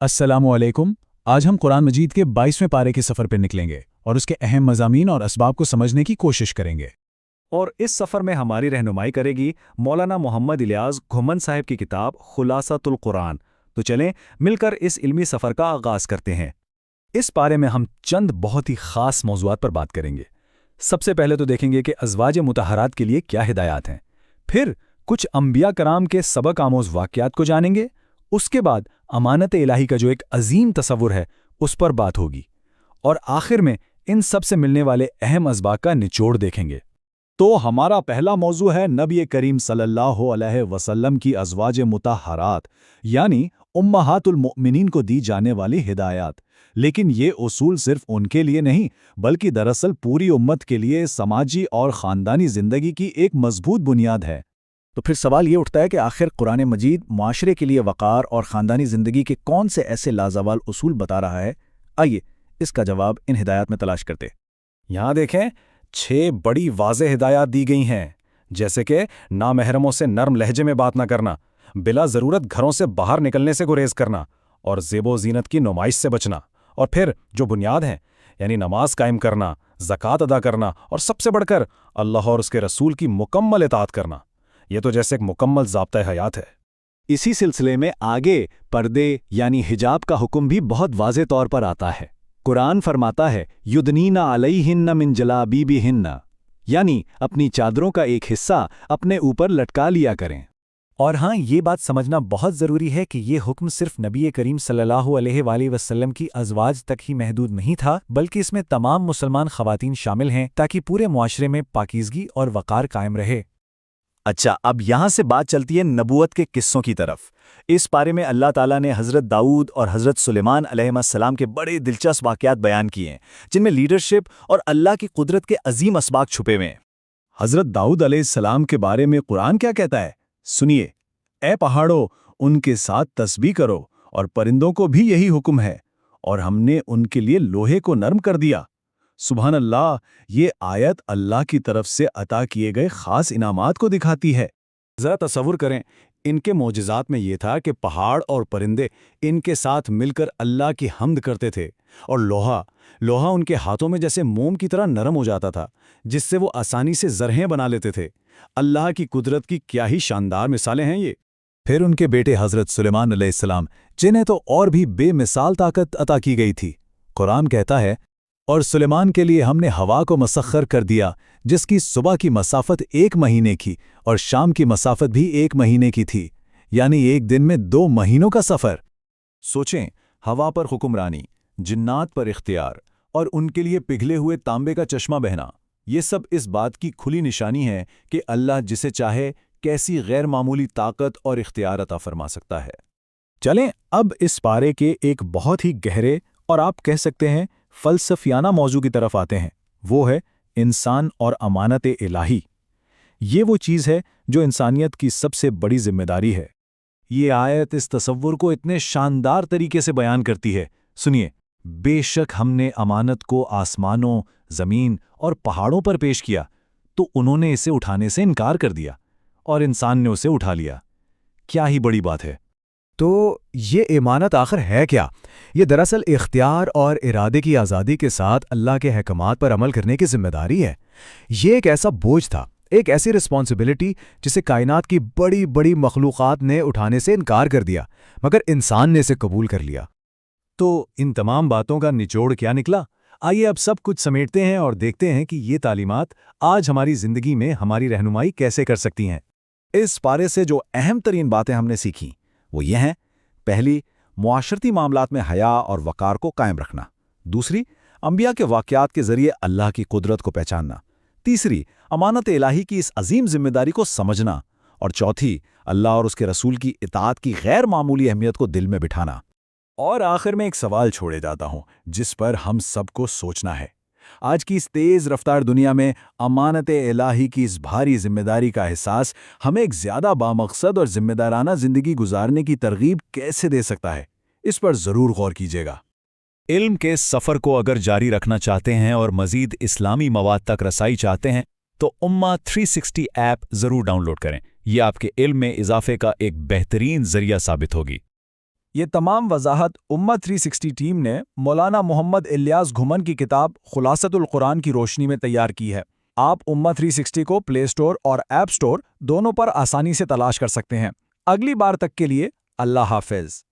अस्सलामुअलैकुम। आज हम कुरान मजीद के 22वें पारे के सफ़र पर निकलेंगे और उसके अहम मज़ामीन और असबाब को समझने की कोशिश करेंगे। और इस सफ़र में हमारी रहनुमाई करेगी मौलाना मोहम्मद इलियास घुमन साहब की किताब खुलासातुल कुरान। तो चलें मिलकर इस इल्मी सफ़र का आगाज़ करते हैं। इस पारे में हम चंद बहुत ही ख़ास मौज़ूआत पर बात करेंगे। सबसे पहले तो देखेंगे कि अज़वाज मुतहरात के लिए क्या हिदायत हैं। फिर कुछ अंबिया कराम के सबक आमोज़ वाक़यात को जानेंगे। उसके बाद अमानत इलाही का जो एक अजीम तसव्वुर है उस पर बात होगी। और आखिर में इन सब से मिलने वाले अहम असबाब का निचोड़ देखेंगे। तो हमारा पहला मौजू है नबी करीम सल्लल्लाहु अलैहि वसल्लम की अज़वाज मुतहरात यानी उम्महातुल मुमिनीन को दी जाने वाली हिदायत। लेकिन ये उसूल सिर्फ उनके लिए नहीं बल्कि दरअसल पूरी उम्मत के लिए समाजी और ख़ानदानी ज़िंदगी की एक मजबूत बुनियाद है। तो फिर सवाल ये उठता है कि आखिर कुरान मजीद माशरे के लिए वक़ार और ख़ानदानी ज़िंदगी के कौन से ऐसे लाजवाल उसूल बता रहा है। आइए इसका जवाब इन हिदायत में तलाश करते। यहाँ देखें 6 बड़ी वाज़ेह हिदायत दी गई हैं, जैसे कि नामहरमों से नरम लहजे में बात न करना, बिला ज़रूरत घरों से बाहर निकलने से गुरेज करना और ज़ेबो ज़ीनत की नुमाइश से बचना। और फिर जो बुनियाद हैं यानी नमाज कायम करना, ज़कात अदा करना और सबसे बढ़कर अल्लाह और उसके रसूल की मुकम्मल इताअत करना। ये तो जैसे एक मुकम्मल ज़ाब्ता हयात है। इसी सिलसिले में आगे पर्दे यानी हिजाब का हुक्म भी बहुत वाज़े तौर पर आता है। कुरान फरमाता है युदनीना अलैहिन्ना मिन जलाबीबिहिन्ना यानी अपनी चादरों का एक हिस्सा अपने ऊपर लटका लिया करें। और हाँ, ये बात समझना बहुत ज़रूरी है कि ये हुक्म सिर्फ नबी करीम सल्लल्लाहु अलैहि वसल्लम की अज़वाज तक ही महदूद नहीं था, बल्कि इसमें तमाम मुसलमान ख़वातीन शामिल हैं ताकि पूरे मुआशरे में पाकीज़गी और वक़ार कायम रहे। अच्छा, अब यहाँ से बात चलती है नबूवत के किस्सों की तरफ। इस पारे में अल्लाह ताला ने हज़रत दाऊद और हज़रत सुलेमान अलैहिस्सलाम के बड़े दिलचस्प वाक़यात बयान किए हैं, जिनमें लीडरशिप और अल्लाह की कुदरत के अजीम असबाब छुपे हुए हैं। हज़रत दाऊद अलैहिस्सलाम के बारे में कुरान क्या कहता है, सुनिए। ए पहाड़ों, उनके साथ तस्बीह करो और परिंदों को भी यही हुक्म है, और हमने उनके लिए लोहे को नरम कर दिया। सुभान अल्लाह, ये आयत अल्लाह की तरफ से अता किए गए खास इनामात को दिखाती है। ज़रा तसव्वुर करें, इनके मोजज़ात में ये था कि पहाड़ और परिंदे इनके साथ मिलकर अल्लाह की हम्द करते थे, और लोहा उनके हाथों में जैसे मोम की तरह नरम हो जाता था, जिससे वो आसानी से ज़रहें बना लेते थे। अल्लाह की कुदरत की क्या ही शानदार मिसालें हैं ये। फिर उनके बेटे हज़रत सुलेमान अलैहिस्सलाम, जिन्हें तो और भी बेमिसाल ताकत अता की गई थी। कुरान कहता है, और सुलेमान के लिए हमने हवा को मसख्खर कर दिया, जिसकी सुबह की मसाफत 1 महीने की और शाम की मसाफत भी 1 महीने की थी, यानी एक दिन में 2 महीनों का सफ़र। सोचें, हवा पर हुक्मरानी, जिन्नात पर इख्तियार और उनके लिए पिघले हुए तांबे का चश्मा बहना, ये सब इस बात की खुली निशानी है कि अल्लाह जिसे चाहे कैसी गैर मामूली ताकत और इख्तियार अता फरमा सकता है। चलें अब इस पारे के एक बहुत ही गहरे और आप कह सकते हैं फ़लसफ़ियाना मौजू की तरफ आते हैं। वो है इंसान और अमानत इलाही। ये वो चीज़ है जो इंसानियत की सबसे बड़ी जिम्मेदारी है। ये आयत इस तसव्वुर को इतने शानदार तरीके से बयान करती है। सुनिए, बेशक हमने अमानत को आसमानों, ज़मीन और पहाड़ों पर पेश किया, तो उन्होंने इसे उठाने से इनकार कर दिया और इंसान ने उसे उठा लिया। क्या ही बड़ी बात है। तो ये इमानत आखिर है क्या? ये दरअसल इख्तियार और इरादे की आज़ादी के साथ अल्लाह के अहकामात पर अमल करने की जिम्मेदारी है। ये एक ऐसा बोझ था, एक ऐसी रिस्पॉन्सिबिलिटी जिसे कायनात की बड़ी बड़ी मखलूक़ात ने उठाने से इनकार कर दिया, मगर इंसान ने इसे कबूल कर लिया। तो इन तमाम बातों का निचोड़ क्या निकला? आइए अब सब कुछ समेटते हैं और देखते हैं कि ये तालीमात आज हमारी ज़िंदगी में हमारी रहनुमाई कैसे कर सकती हैं। इस पारे से जो अहम तरीन बातें हमने सीखी वो ये हैं। पहली, मुआशरती मामलात में हया और वक़ार को कायम रखना। दूसरी, अंबिया के वाक़यात के ज़रिए अल्लाह की कुदरत को पहचानना। तीसरी, अमानत इलाही की इस अजीम जिम्मेदारी को समझना। और चौथी, अल्लाह और उसके रसूल की इताअत की गैर मामूली अहमियत को दिल में बिठाना। और आखिर में एक सवाल छोड़े जाता हूं जिस पर हम सबको सोचना है। आज की इस तेज़ रफ्तार दुनिया में अमानत इलाही की इस भारी जिम्मेदारी का एहसास हमें एक ज़्यादा बामकसद और जिम्मेदाराना ज़िंदगी गुजारने की तरगीब कैसे दे सकता है, इस पर ज़रूर गौर कीजिएगा। इल्म के सफ़र को अगर जारी रखना चाहते हैं और मज़ीद इस्लामी मवाद तक रसाई चाहते हैं तो उम्मा 360 ऐप ज़रूर डाउनलोड करें। यह आपके इल्म में इजाफे का एक बेहतरीन ज़रिया साबित होगी। یہ تمام وضاحت امت 360 ٹیم نے مولانا محمد الیاس گھمن کی کتاب خلاصۃ القرآن کی روشنی میں تیار کی ہے۔ آپ امت 360 کو پلے اسٹور اور ایپ اسٹور دونوں پر آسانی سے تلاش کر سکتے ہیں۔ اگلی بار تک کے لیے اللہ حافظ۔